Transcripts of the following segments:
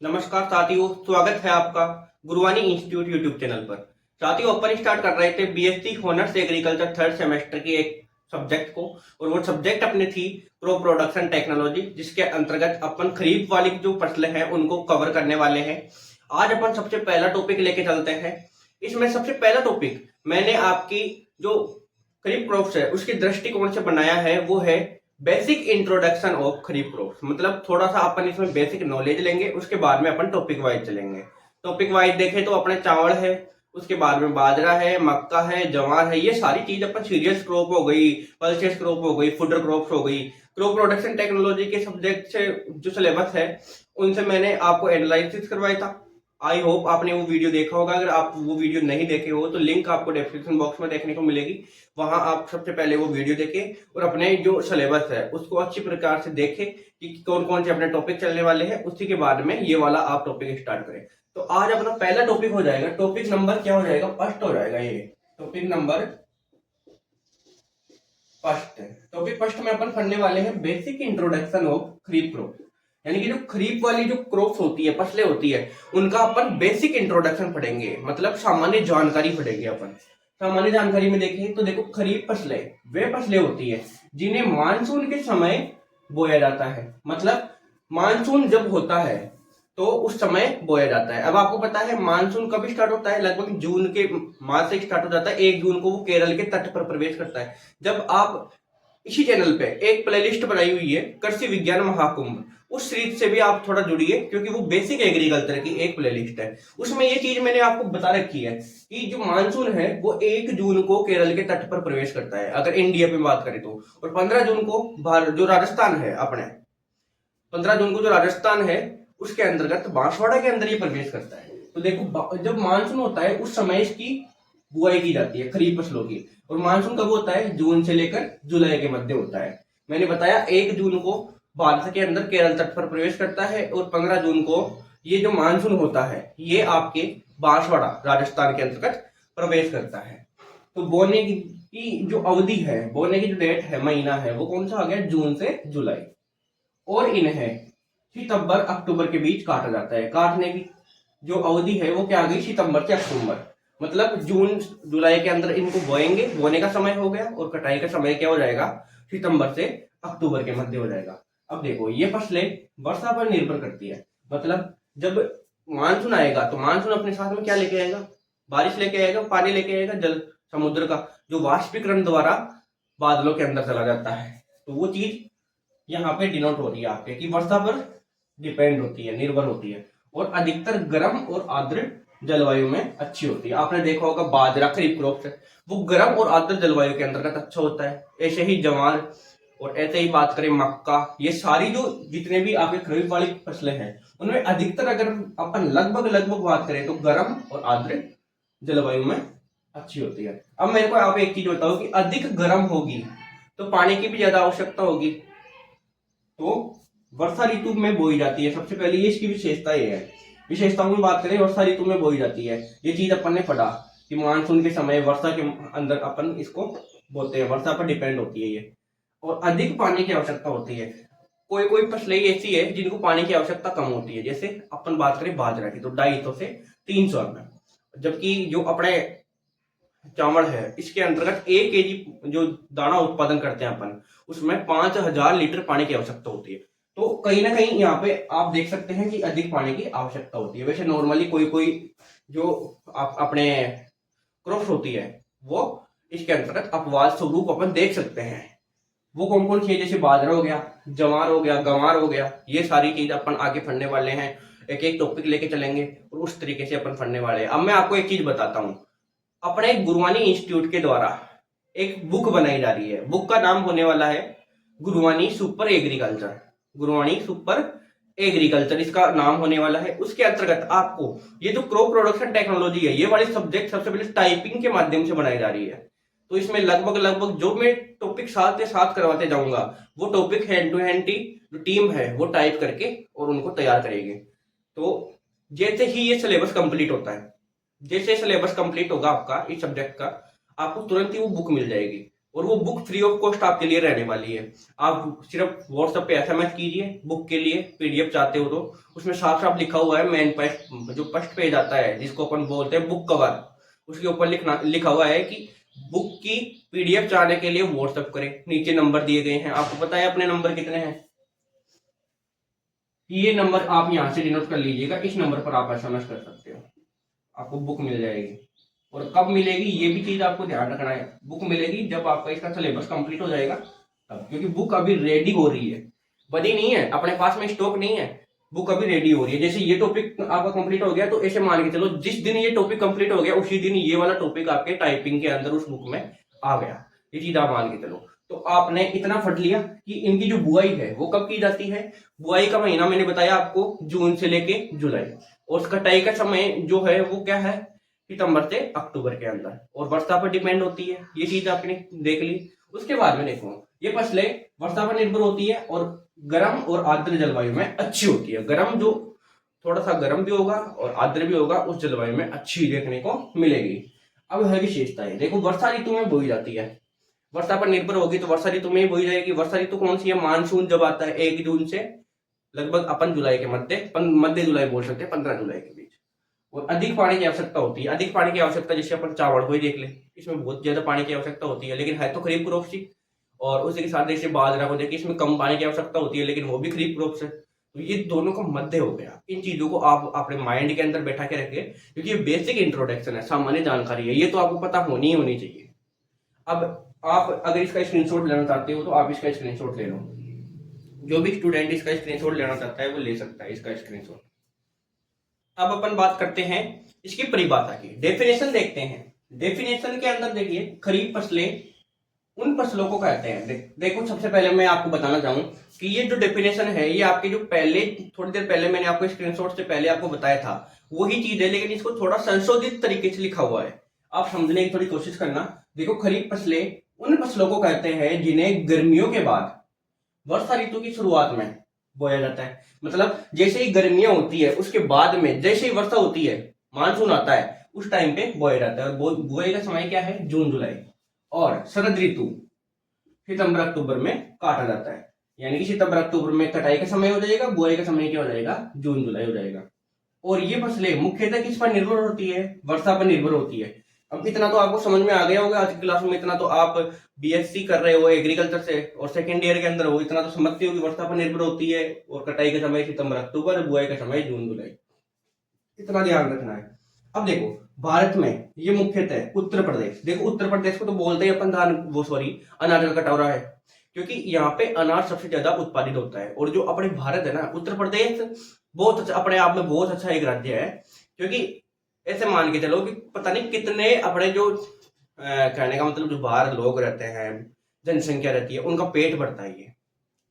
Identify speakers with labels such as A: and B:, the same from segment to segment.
A: नमस्कार साथियों, स्वागत है आपका गुरुवानी इंस्टीट्यूट यूट्यूब चैनल पर। साथियों, अपन स्टार्ट कर रहे थे BSc honours agriculture third semester की एक सब्जेक्ट को, और वो सब्जेक्ट अपनी थी क्रॉप प्रोडक्शन टेक्नोलॉजी, जिसके अंतर्गत अपन खरीफ वाली जो फसलें हैं उनको कवर करने वाले हैं। आज अपन सबसे पहला टॉपिक लेके चलते हैं। इसमें सबसे पहला टॉपिक मैंने आपकी जो खरीफ क्रॉप्स है उसकी दृष्टिकोण से बनाया है, वो है basic introduction of kharif crops. मतलब थोड़ा सा अपन इसमें बेसिक नॉलेज लेंगे, उसके बाद में अपन टॉपिक वाइज चलेंगे। टॉपिक वाइज देखें तो अपने चावल है, उसके बाद में बाजरा है, मक्का है, जवार है, ये सारी चीज अपन सीरियल्स क्रॉप हो गई, पल्सेस क्रॉप हो गई, फूडर क्रॉप्स हो गई। क्रॉप प्रोडक्शन टेक्नोलॉजी के सब्जेक्ट से जो सिलेबस है उनसे मैंने आपको एनालिसिस करवाया था। आई होप आपने वो वीडियो देखा होगा। अगर आप वो वीडियो नहीं देखे हो तो लिंक आपको डिस्क्रिप्शन बॉक्स में देखने को मिलेगी, वहां आप सबसे पहले वो वीडियो देखें और अपने जो सिलेबस है उसको अच्छी प्रकार से देखें कि कौन कौन से अपने टॉपिक चलने वाले हैं। उसी के बाद में ये वाला आप टॉपिक स्टार्ट करें। तो आज अपना पहला टॉपिक हो जाएगा, टॉपिक नंबर क्या हो जाएगा, फर्स्ट हो जाएगा। ये टॉपिक नंबर फर्स्ट है। टॉपिक फर्स्ट में अपन पढ़ने वाले हैं basic introduction of kharif crop. यानी कि जो खरीफ वाली जो क्रॉप्स होती है, फसलें होती है, उनका अपन बेसिक इंट्रोडक्शन पढ़ेंगे, मतलब सामान्य जानकारी पढ़ेंगे अपन। सामान्य जानकारी में देखें तो देखो, खरीफ फसलें वे फसलें होती है जिन्हें मानसून के समय बोया जाता है। मतलब मानसून जब होता है तो उस समय बोया जाता है। अब आपको पता है मानसून कब स्टार्ट होता है, लगभग जून के मास से स्टार्ट हो जाता है। 1 जून को वो केरल के तट पर प्रवेश करता है। जब आप इसी चैनल पे एक प्लेलिस्ट बनाई हुई है कृषि विज्ञान महाकुंभ, उस सीरीज से भी आप थोड़ा जुड़िए, क्योंकि वो बेसिक एग्रीकल्चर की एक प्लेलिस्ट है। उसमें ये चीज मैंने आपको बता रखी है कि जो मानसून है वो 1 जून को केरल के तट पर प्रवेश करता है, अगर इंडिया पे बात करें तो। और 15 जून को जो राजस्थान है अपने, 15 जून को जो राजस्थान है उसके अंतर्गत बांसवाड़ा के अंदर ये प्रवेश करता है। तो देखो, जब मानसून होता है उस समय इसकी बुआई की जाती है खरीफ फसलों की। और मानसून कब होता है, जून से लेकर जुलाई के मध्य होता है। मैंने बताया 1 जून को भारत के अंदर केरल तट पर प्रवेश करता है, और 15 जून को ये जो मानसून होता है ये आपके बांसवाड़ा राजस्थान के अंतर्गत प्रवेश करता है। तो बोने की जो अवधि है, बोने की जो डेट है, महीना है, वो कौन सा आ गया, जून से जुलाई। और इन्हें सितंबर अक्टूबर के बीच काटा जाता है। काटने की जो अवधि है वो क्या आ गई, सितंबर से अक्टूबर। मतलब जून जुलाई के अंदर इनको बोएंगे, बोने का समय हो गया, और कटाई का समय क्या हो जाएगा, सितंबर से अक्टूबर के मध्य हो जाएगा। अब देखो, ये फसलें वर्षा पर निर्भर करती है। मतलब जब मानसून आएगा तो मानसून अपने साथ में क्या लेके आएगा, बारिश लेके आएगा, पानी लेके आएगा, जल समुद्र का जो वाष्पीकरण द्वारा बादलों के अंदर चला जाता है। तो वो चीज यहाँ पे डिनोट हो रही है आपके कि वर्षा पर डिपेंड होती है, निर्भर होती है, और अधिकतर गर्म और आर्द्र जलवायु में अच्छी होती है। आपने देखा होगा बाजरा खरीफ क्रॉप है, वो गर्म और आर्द्र जलवायु के अंतर्गत अच्छा होता है। ऐसे ही जवार, और ऐसे ही बात करें मक्का, ये सारी जो जितने भी आपके खरीफ वाली फसलें हैं उनमें अधिकतर अगर अपन लगभग लगभग बात करें तो गर्म और आर्द्र जलवायु में अच्छी होती है। अब मेरे को आप एक चीज बताओ कि अधिक गर्म होगी तो पानी की भी ज्यादा आवश्यकता होगी, तो वर्षा ऋतु में बोई जाती है। सबसे पहले ये इसकी विशेषता ये है, विशेषताओं में बात करें, वर्षा ऋतु में बोई जाती है। ये चीज अपन ने पढ़ा कि मानसून के समय वर्षा के अंदर अपन इसको बोते हैं, वर्षा पर डिपेंड होती है ये, और अधिक पानी की आवश्यकता होती है। कोई कोई फसलें ऐसी है जिनको पानी की आवश्यकता कम होती है, जैसे अपन बात करें बाजरा की तो 250 से 300 में, जबकि जो अपने चावल है इसके अंतर्गत 1 केजी जो दाना उत्पादन करते हैं अपन, उसमें 5000 लीटर पानी की आवश्यकता होती है। तो कहीं ना कहीं यहाँ पे आप देख सकते हैं कि अधिक पानी की आवश्यकता होती है। वैसे नॉर्मली कोई कोई जो अपने क्रॉप्स होती है वो इसके अंतर्गत अपवाद स्वरूप अपन देख सकते हैं। वो कौन कौन सी है, जैसे बाजरा हो गया, जवार हो गया, गंवार हो गया, ये सारी चीज अपन आगे पढ़ने वाले हैं। एक एक टॉपिक लेके चलेंगे और उस तरीके से अपन पढ़ने वाले हैं। अब मैं आपको एक चीज बताता हूँ, अपने गुरुवानी इंस्टीट्यूट के द्वारा एक बुक बनाई जा रही है। बुक का नाम होने वाला है गुरुवानी सुपर एग्रीकल्चर। गुरुवानी सुपर एग्रीकल्चर इसका नाम होने वाला है। उसके अंतर्गत आपको ये जो क्रॉप प्रोडक्शन टेक्नोलॉजी है, ये वाली सब्जेक्ट सबसे पहले टाइपिंग के माध्यम से बनाई जा रही है। तो इसमें लगभग लगभग जो मैं टॉपिक साथ के साथ करवाते जाऊंगा, वो टॉपिक हैंड टू हैंड जो टीम है वो टाइप करके और उनको तैयार करेगी। तो जैसे ही ये सिलेबस कंप्लीट होता है, जैसे सिलेबस कंप्लीट होगा आपका इस सब्जेक्ट का, आपको तुरंत ही वो बुक मिल जाएगी। और वो बुक फ्री ऑफ कॉस्ट आपके लिए रहने वाली है। आप सिर्फ व्हाट्सएप पे एसएमएस कीजिए बुक के लिए, पीडीएफ चाहते हो तो उसमें साफ साफ लिखा हुआ है, मेन पेज जो फर्स्ट पेज आता है जिसको अपन बोलते हैं बुक कवर, उसके ऊपर लिखा हुआ है कि बुक की पीडीएफ चाहने के लिए व्हाट्सएप करें। नीचे नंबर दिए गए हैं, आपको पता है अपने नंबर कितने हैं, ये नंबर आप यहाँ से डिनोट कर लीजिएगा, इस नंबर पर आप एसएमएस कर सकते हो, आपको बुक मिल जाएगी। और कब मिलेगी ये भी चीज आपको ध्यान रखना है, बुक मिलेगी जब आपका इसका सिलेबस कंप्लीट हो जाएगा तब, क्योंकि बुक अभी रेडी हो रही है, बनी नहीं है, अपने पास में स्टॉक नहीं है, बुक अभी रेडी हो रही है। जैसे ये टॉपिक आपका कंप्लीट हो गया तो ऐसे मान के चलो जिस दिन ये टॉपिक कंप्लीट हो गया उसी दिन ये वाला टॉपिक आपके टाइपिंग के अंदर उस बुक में आ गया, ये चीज आप मान के चलो। तो आपने इतना फट लिया कि इनकी जो बुआई है वो कब की जाती है, बुआई का महीना मैंने बताया आपको जून से लेके जुलाई, और कटाई का समय जो है वो क्या है, सितंबर से अक्टूबर के अंदर, और वर्षा पर डिपेंड होती है, ये चीज आपने देख ली। उसके बाद में देखो ये फसलें वर्षा पर निर्भर होती है और गर्म और आर्द्र जलवायु में अच्छी होती है, गर्म जो थोड़ा सा गर्म भी होगा और आर्द्र भी होगा उस जलवायु में अच्छी देखने को मिलेगी। अब है विशेषता है, देखो वर्षा ऋतु में बोई जाती है, वर्षा पर निर्भर होगी तो वर्षा ऋतु में ही बोई जाएगी। वर्षा ऋतु कौन सी है, मानसून जब आता है 1 जून से लगभग अपन जुलाई के मध्य जुलाई बोल सकते हैं, 15 जुलाई के बीच। और अधिक पानी की आवश्यकता होती है, अधिक पानी की आवश्यकता जैसे अपन चावल को ही देख ले, इसमें बहुत ज्यादा पानी की आवश्यकता होती है, लेकिन है तो खरीफ क्रॉप सी। और उसी के साथ जैसे बाजरा को देखिए, इसमें कम पानी की आवश्यकता होती है लेकिन वो भी खरीफ क्रॉप से। तो ये दोनों का मध्य हो गया, इन चीजों को आप अपने माइंड के अंदर बैठा के रखिए, क्योंकि ये बेसिक इंट्रोडक्शन है, सामान्य जानकारी है, ये तो आपको पता होनी ही होनी चाहिए। अब आप अगर इसका स्क्रीनशॉट लेना चाहते हो तो आप इसका स्क्रीनशॉट ले लो, जो भी स्टूडेंट इसका स्क्रीनशॉट लेना चाहता है वो ले सकता है इसका स्क्रीनशॉट। अब अपन बात करते हैं इसकी परिभाषा की, डेफिनेशन देखते हैं। डेफिनेशन के अंदर देखिए खरीफ फसलें उन फसलों को कहते हैं, देखो सबसे पहले मैं आपको बताना चाहूं कि ये जो डेफिनेशन है ये आपकी जो पहले थोड़ी देर पहले मैंने आपको स्क्रीनशॉट से पहले आपको बताया था वही चीज है, लेकिन इसको थोड़ा संशोधित तरीके से लिखा हुआ है, आप समझने की थोड़ी कोशिश करना। देखो खरीफ फसलें उन फसलों को कहते हैं जिन्हें गर्मियों के बाद वर्षा ऋतु की शुरुआत में बोया जाता है। मतलब जैसे ही गर्मियां होती है उसके बाद में जैसे ही वर्षा होती है, मानसून आता है, उस टाइम पे बोया जाता है। और बुआई का समय क्या है, जून जुलाई। और शरद ऋतु सितंबर अक्टूबर में काटा जाता है, यानी कि सितंबर अक्टूबर में कटाई का समय हो जाएगा, बुआई का समय क्या हो जाएगा, जून जुलाई हो जाएगा। और ये फसलें मुख्यतः किस पर निर्भर होती है, वर्षा पर निर्भर होती है। अब इतना तो आपको समझ में आ गया होगा आज की क्लास में, इतना तो आप बीएससी कर रहे हो एग्रीकल्चर से और सेकेंड ईयर के अंदर हो, इतना तो समझते हो कि वर्षा पर निर्भर होती है और कटाई का समय सितंबर अक्टूबर, बुआई का समय जून जुलाई, इतना ध्यान रखना है। अब देखो भारत में ये मुख्यतः उत्तर प्रदेश, देखो उत्तर प्रदेश को तो बोलते हैं अपन धान वो सॉरी अनाज का कटोरा है, क्योंकि यहाँ पे अनाज सबसे ज्यादा उत्पादित होता है। और जो अपने भारत है ना, उत्तर प्रदेश बहुत अच्छा अपने आप में बहुत अच्छा एक राज्य है, क्योंकि ऐसे मान के चलो कि पता नहीं कितने अपने जो कहने का मतलब जो बाहर लोग रहते हैं, जनसंख्या रहती है, उनका पेट भरता है ये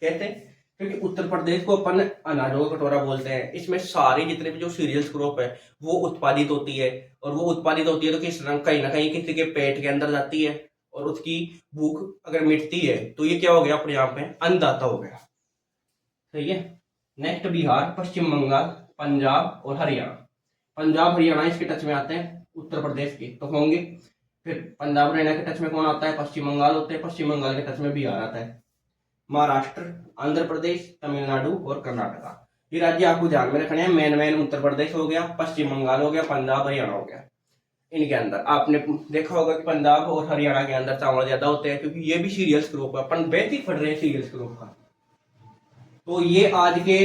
A: कहते हैं, क्योंकि उत्तर प्रदेश को अपन अनाजों का कटोरा बोलते हैं। इसमें सारी जितने भी जो सीरियल्स क्रॉप है वो उत्पादित होती है, और वो उत्पादित होती है तो किस रंग कहीं ना कहीं किसी के पेट के अंदर जाती है, और उसकी भूख अगर मिटती है तो ये क्या हो गया, अपने आप में अन्नदाता हो गया। सही है। नेक्स्ट बिहार, पश्चिम बंगाल, पंजाब और हरियाणा। पंजाब हरियाणा इसके टच में आते हैं उत्तर प्रदेश के तो होंगे। फिर पंजाब हरियाणा के टच में कौन आता है, पश्चिम बंगाल होते हैं, पश्चिम बंगाल के टच में बिहार आता है। महाराष्ट्र, आंध्र प्रदेश, तमिलनाडु और कर्नाटका, ये राज्य आपको ध्यान में रखने हैं। मेन उत्तर प्रदेश हो गया, पश्चिम बंगाल हो गया, पंजाब हरियाणा हो गया। इनके अंदर आपने देखा होगा कि पंजाब और हरियाणा के अंदर चावल ज्यादा होते हैं, क्योंकि ये भी सीरियल्स ग्रुप है, अपन बेसिक पढ़ रहे हैं सीरियल्स ग्रुप का। तो ये आज के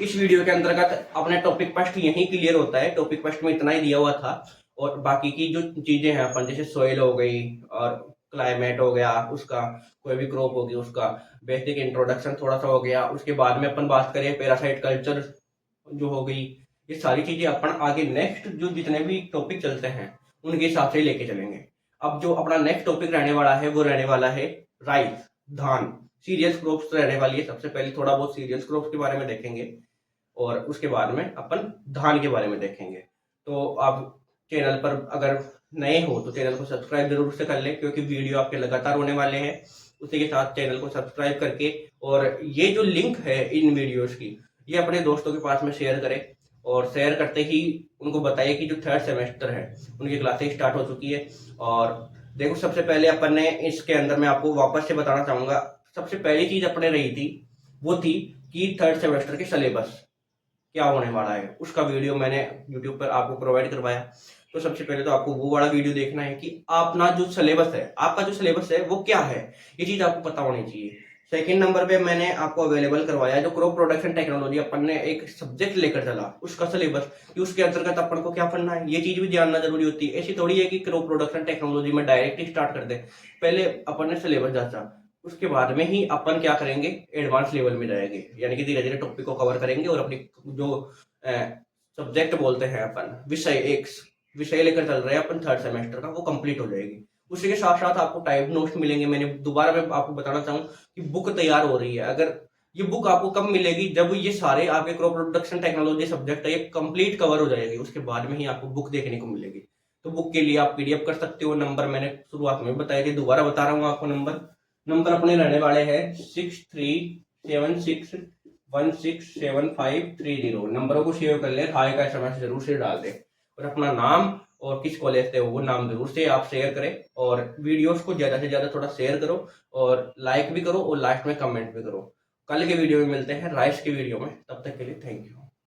A: इस वीडियो के अंतर्गत अपने टॉपिक फर्स्ट यही क्लियर होता है, टॉपिक फर्स्ट में इतना ही दिया हुआ था। और बाकी की जो चीजें हैं अपन जैसे सोइल हो गई और क्लाइमेट हो गया, उसका कोई भी क्रॉप होगी उसका बेसिक इंट्रोडक्शन थोड़ा सा हो गया, उसके बाद में अपन बात करें पैरासाइट कल्चर जो हो गई, ये सारी चीजें अपन आगे नेक्स्ट जो जितने भी टॉपिक चलते हैं उनके हिसाब से लेके चलेंगे। अब जो अपना नेक्स्ट टॉपिक रहने वाला है वो रहने वाला है राइस, धान, सीरियल्स क्रॉप्स रहने वाली है। सबसे पहले थोड़ा बहुत सीरियल्स क्रॉप्स के बारे में देखेंगे और उसके बाद में अपन धान के बारे में देखेंगे। तो आप चैनल पर अगर नए हो तो चैनल को सब्सक्राइब जरूर से कर ले, क्योंकि वीडियो आपके लगातार होने वाले हैं। उसी के साथ चैनल को सब्सक्राइब करके और ये जो लिंक है इन वीडियोस की, ये अपने दोस्तों के पास में शेयर करें, और शेयर करते ही उनको बताइए कि जो 3rd सेमेस्टर है उनकी क्लासेस स्टार्ट हो चुकी है। और देखो सबसे पहले अपन ने इसके अंदर मैं आपको वापस से बताना चाहूंगा, सबसे पहली चीज अपने रही थी वो थी कि थर्ड सेमेस्टर के सिलेबस क्या होने वाला है, उसका वीडियो मैंने यूट्यूब पर आपको प्रोवाइड करवाया। तो सबसे पहले तो आपको वो वाला वीडियो देखना है कि अपना जो सिलेबस है, आपका जो सिलेबस है वो क्या है, ये चीज आपको पता होनी चाहिए। सेकंड नंबर पे मैंने आपको अवेलेबल करवाया जो क्रॉप प्रोडक्शन टेक्नोलॉजी अपन ने एक सब्जेक्ट लेकर चला, उसका सिलेबस कि उसके अंतर्गत अपन को क्या पढ़ना है, ये चीज भी जानना जरूरी होती है। ऐसी थोड़ी है कि क्रॉप प्रोडक्शन टेक्नोलॉजी में डायरेक्ट ही स्टार्ट कर दे, पहले अपन ने सिलेबस जांचा, उसके बाद में ही अपन क्या करेंगे, एडवांस लेवल में जाएंगे, यानी कि धीरे धीरे टॉपिक को कवर करेंगे और अपनी जो सब्जेक्ट बोलते हैं अपन विषय, एक विषय लेकर चल रहे हैं अपन थर्ड सेमेस्टर का, वो कंप्लीट हो जाएगी। उसी के साथ साथ आपको टाइप नोट्स मिलेंगे। मैंने दोबारा मैं आपको बताना चाहूँ कि बुक तैयार हो रही है, अगर ये बुक आपको कब मिलेगी, जब ये सारे आपके क्रॉप प्रोडक्शन टेक्नोलॉजी सब्जेक्ट है ये कंप्लीट कवर हो जाएगी, उसके बाद में ही आपको बुक देखने को मिलेगी। तो बुक के लिए आप पीडीएफ कर सकते हो। नंबर मैंने शुरुआत में बताया थे, दोबारा बता रहा हूँ आपको। नंबर अपने रहने वाले हैं 6376167530। नंबरों को सेव कर ले, हाई का SMS जरूर से डाल दे और अपना नाम और किस कॉलेज से हो वो नाम जरूर से आप शेयर करें, और वीडियोस को ज्यादा से ज्यादा थोड़ा शेयर करो और लाइक भी करो और लास्ट में कमेंट भी करो। कल के वीडियो में मिलते हैं, राइस की वीडियो में, तब तक के लिए थैंक यू।